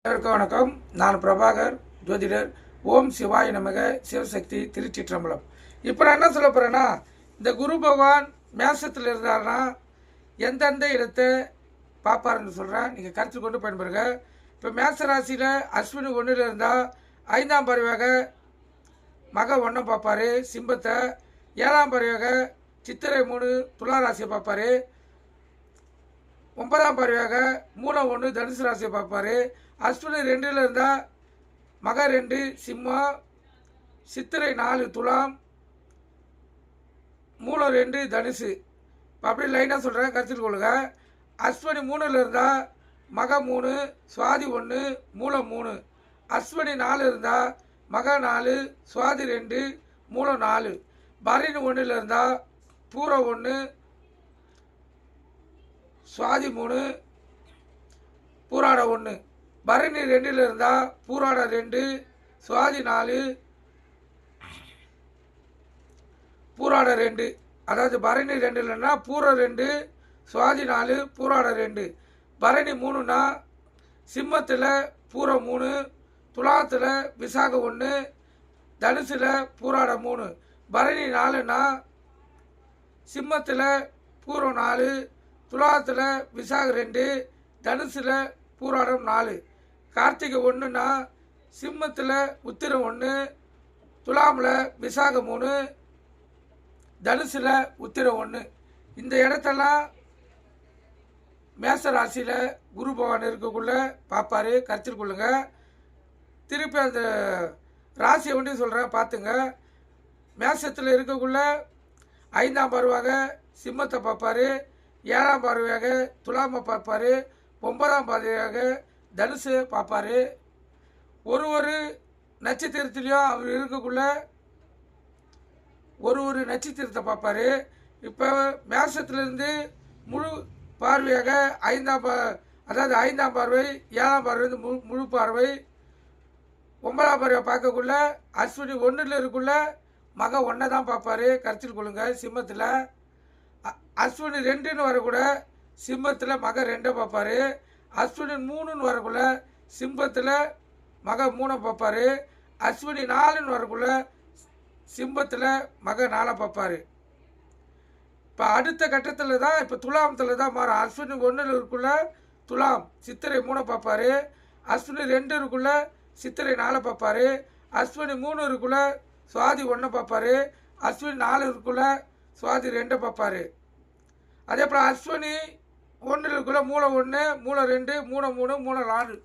அனைவருக்கும் வணக்கம். நான் பிரபாகர் ஜோதிடர். ஓம் சிவாய நமக. சிவசக்தி திருச்சிற்றம்பலம். இப்போ நான் என்ன சொல்ல போகிறேன்னா, இந்த குரு பகவான் மேசத்தில் இருந்தார்னா எந்தெந்த இடத்தை பார்ப்பாருன்னு சொல்கிறேன். நீங்கள் கருத்து கொண்டு பயன்படுங்க. இப்போ மேச ராசியில் அஸ்வினி 1 இருந்தால் 5ஆம் பறவையாக மக 1 பார்ப்பார் சிம்பத்தை. 7ஆம் பறவையாக சித்திரை 3 துலா ராசியை பார்ப்பார். 9ஆம் பறவையாக மூலம் 1 தனுசு ராசியை பார்ப்பார். அஸ்வினி 2 இருந்தால் மக 2 சிம்மம், சித்திரை 4 துலாம், மூலம் 2 தனுசு. இப்போ அப்படியே லைனாக சொல்கிறேன், கருத்தில் கொள்ளுங்க. அஸ்வினி 3 இருந்தால் மக 3 சுவாதி 1 மூலம் 3. அஸ்வினி 4 இருந்தால் மக 4 சுவாதி 2 மூலம் 4. பரணி 1 இருந்தால் பூர 1 சுவாதி 3 பூராட 1. பரணி 2 இருந்தால் பூராட 2 சுவாதி 4 பூராட 2. அதாவது பரணி 2 இல்லைன்னா பூர 2 சுவாதி 4 பூராட 2. பரணி 3னா சிம்மத்தில் பூர 3, துலாத்தில் விசாக 1, தனுசில் பூராட 3. பரணி 4னா சிம்மத்தில் பூரம் 4, துலாத்தில் விசாக 2, தனுசில் பூராடம் 4. கார்த்திகை 1னா சிம்மத்தில் உத்திரம் 1, துலாமில் விசாக 3, தனுசில் உத்திரம் 1. இந்த இடத்தெல்லாம் மேச ராசியில் குரு பகவான் இருக்கக்குள்ள பார்ப்பார், கருத்தில் கொள்ளுங்க. திருப்பி அந்த ராசியை ஒன்றி சொல்கிறேன், பார்த்துங்க. மேசத்தில் இருக்கக்குள்ள 5ஆம் பருவாக சிம்மத்தை பார்ப்பார். 7ஆம் பார்வையாக துலாமை பார்ப்பார். 9ஆம் பார்வையாக தனுசு பார்ப்பார். ஒரு நட்சத்திரத்துலேயும் அவர் இருக்கக்குள்ள ஒரு நட்சத்திரத்தை பார்ப்பார். இப்போ மேசத்துலேருந்து முழு பார்வையாக 5ஆம் அதாவது 5ஆம் பார்வை, 7ஆம் பார்வை வந்து முழு பார்வை, 9ஆம் பார்வை பார்க்கக்குள்ள அஸ்வினி 1 இருக்குள்ள மக 1 தான் பார்ப்பார், கருத்தில் கொள்ளுங்க. சிம்மத்தில் அஸ்வினி 2ன்னு வரக்கூட சிம்மத்தில் மக 2 பார்ப்பார். அஸ்வினி 3ன்னு வரக்குள்ள சிம்மத்தில் மக 3 பார்ப்பார். அஸ்வினி 4ன்னு வரக்குள்ள சிம்மத்தில் மக 4 பார்ப்பார். இப்போ அடுத்த கட்டத்தில் தான் இப்போ துலாமத்தில் தான் மாறும். அஸ்வினி 1 இருக்குள்ள துலாம் சித்திரை 3 பார்ப்பார். அஸ்வினி 2 இருக்குள்ள சித்திரை 4 பார்ப்பார். அஸ்வினி 3 இருக்குள்ள சுவாதி 1 பார்ப்பார். அஸ்வினி 4 இருக்குள்ள சுவாதி 2 பார்ப்பார். அதே போல் அஸ்வினி 1 இருக்குள்ள மூலம் 1, மூலம் 2, மூலம் 3, மூலம் 4.